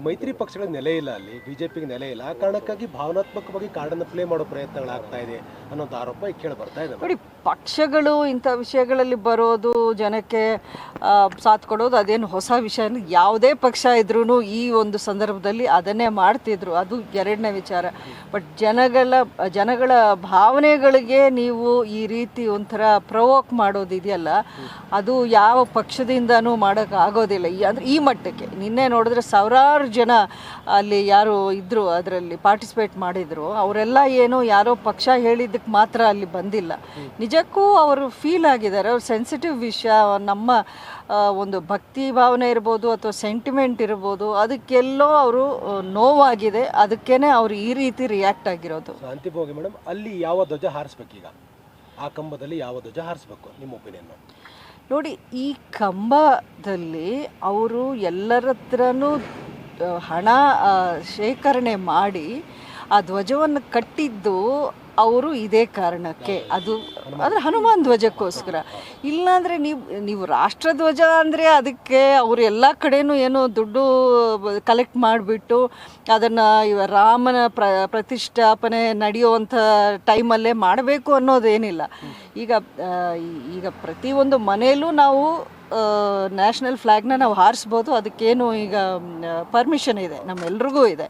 ಮೈತ್ರಿ ಪಕ್ಷಗಳ ನೆಲೆ ಇಲ್ಲ, ಅಲ್ಲಿ ಬಿಜೆಪಿಗೆ ನೆಲೆ ಇಲ್ಲ, ಆ ಕಾರಣಕ್ಕಾಗಿ ಭಾವನಾತ್ಮಕವಾಗಿ ಕಾರ್ಡನ್ನು ಪ್ಲೇ ಮಾಡೋ ಪ್ರಯತ್ನಗಳಾಗ್ತಾ ಇದೆ ಅನ್ನೋದು ಆರೋಪ ಈಗ ಕೇಳಿ ಬರ್ತಾ ಇದೆ. ನೋಡಿ, ಪಕ್ಷಗಳು ಇಂಥ ವಿಷಯಗಳಲ್ಲಿ ಬರೋದು, ಜನಕ್ಕೆ ಸಾಥ್ ಕೊಡೋದು ಅದೇನು ಹೊಸ ವಿಷಯ. ಯಾವುದೇ ಪಕ್ಷ ಇದ್ರೂ ಈ ಒಂದು ಸಂದರ್ಭದಲ್ಲಿ ಅದನ್ನೇ ಮಾಡ್ತಿದ್ರು, ಅದು ಎರಡನೇ ವಿಚಾರ. ಬಟ್ ಜನಗಳ ಭಾವನೆಗಳಿಗೆ ನೀವು ಈ ರೀತಿ ಒಂಥರ ಪ್ರವೋಕ್ ಮಾಡೋದಿದೆಯಲ್ಲ, ಅದು ಯಾವ ಪಕ್ಷದಿಂದನೂ ಮಾಡೋಕ್ಕಾಗೋದಿಲ್ಲ. ಅಂದರೆ ಈ ಮಟ್ಟಕ್ಕೆ ನಿನ್ನೆ ನೋಡಿದ್ರೆ ಸಾವಿರಾರು ಜನ ಅಲ್ಲಿ ಯಾರು ಇದ್ದರು ಅದರಲ್ಲಿ ಪಾರ್ಟಿಸಿಪೇಟ್ ಮಾಡಿದರು, ಅವರೆಲ್ಲ ಏನೋ ಯಾರೋ ಪಕ್ಷ ಹೇಳಿದ್ದಕ್ಕೆ ಮಾತ್ರ ಅಲ್ಲಿ ಬಂದಿಲ್ಲ. ನಿಜಕ್ಕೂ ಅವರು ಫೀಲ್ ಆಗಿದ್ದಾರೆ. ಅವ್ರು ಸೆನ್ಸಿಟಿವ್ ವಿಷಯ, ನಮ್ಮ ಒಂದು ಭಕ್ತಿ ಭಾವನೆ ಇರ್ಬೋದು ಅಥವಾ ಸೆಂಟಿಮೆಂಟ್ ಇರ್ಬೋದು, ಅದಕ್ಕೆಲ್ಲೋ ಅವರು ನೋವಾಗಿದೆ, ಅದಕ್ಕೇನೆ ಅವರು ಈ ರೀತಿ ರಿಯಾಕ್ಟ್ ಆಗಿರೋದು. ಅಂತಿಮವಾಗಿ ಮೇಡಮ್, ಅಲ್ಲಿ ಯಾವ ಧ್ವಜ ಹಾರಿಸ್ಬೇಕೀಗ? ಆ ಕಂಬದಲ್ಲಿ ಯಾವ ಧ್ವಜ ಹಾರಿಸ್ಬೇಕು ನಿಮ್ಮ ಒಪಿನಿಯನ್? ನೋಡಿ, ಈ ಕಂಬದಲ್ಲಿ ಅವರು ಎಲ್ಲರ ಹತ್ರನೂ ಹಣ ಶೇಖರಣೆ ಮಾಡಿ ಆ ಧ್ವಜವನ್ನು ಕಟ್ಟಿದ್ದು ಅವರು ಇದೇ ಕಾರಣಕ್ಕೆ. ಅದು ಅಂದರೆ ಹನುಮಾನ್ ಧ್ವಜಕ್ಕೋಸ್ಕರ. ಇಲ್ಲಾಂದರೆ ನೀವು ರಾಷ್ಟ್ರಧ್ವಜ ಅಂದರೆ ಅದಕ್ಕೆ ಅವರು ಎಲ್ಲ ಕಡೆನೂ ಏನೋ ದುಡ್ಡು ಕಲೆಕ್ಟ್ ಮಾಡಿಬಿಟ್ಟು ಅದನ್ನು ರಾಮನ ಪ್ರತಿಷ್ಠಾಪನೆ ನಡೆಯುವಂಥ ಟೈಮಲ್ಲೇ ಮಾಡಬೇಕು ಅನ್ನೋದೇನಿಲ್ಲ. ಈಗ ಪ್ರತಿಯೊಂದು ಮನೆಯಲ್ಲೂ ನಾವು ನ್ಯಾಷನಲ್ ಫ್ಲ್ಯಾಗ್ನ ನಾವು ಹಾರಿಸ್ಬೋದು, ಅದಕ್ಕೇನು ಈಗ ಪರ್ಮಿಷನ್ ಇದೆ, ನಮ್ಮೆಲ್ರಿಗೂ ಇದೆ.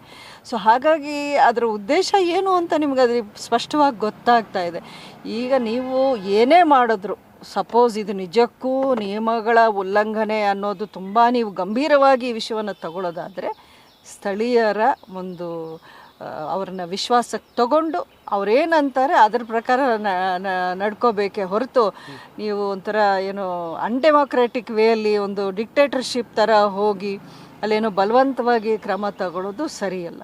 ಸೊ ಹಾಗಾಗಿ ಅದರ ಉದ್ದೇಶ ಏನು ಅಂತ ನಿಮ್ಗೆ ಅದು ಸ್ಪಷ್ಟವಾಗಿ ಗೊತ್ತಾಗ್ತಾ ಇದೆ. ಈಗ ನೀವು ಏನೇ ಮಾಡಿದ್ರು, ಸಪೋಸ್ ಇದು ನಿಜಕ್ಕೂ ನಿಯಮಗಳ ಉಲ್ಲಂಘನೆ ಅನ್ನೋದು ತುಂಬ ನೀವು ಗಂಭೀರವಾಗಿ ಈ ವಿಷಯವನ್ನು ತಗೊಳ್ಳೋದಾದರೆ, ಸ್ಥಳೀಯರ ಒಂದು ಅವ್ರನ್ನ ವಿಶ್ವಾಸಕ್ಕೆ ತಗೊಂಡು ಅವ್ರೇನಂತಾರೆ ಅದರ ಪ್ರಕಾರ ನಡ್ಕೋಬೇಕೇ ಹೊರತು ನೀವು ಒಂಥರ ಏನೋ ಅನ್ಡೆಮೋಕ್ರೆಟಿಕ್ ವೇಯಲ್ಲಿ ಒಂದು ಡಿಕ್ಟೇಟರ್ಶಿಪ್ ಥರ ಹೋಗಿ ಅಲ್ಲೇನೋ ಬಲವಂತವಾಗಿ ಕ್ರಮ ತಗೊಳ್ಳೋದು ಸರಿಯಲ್ಲ.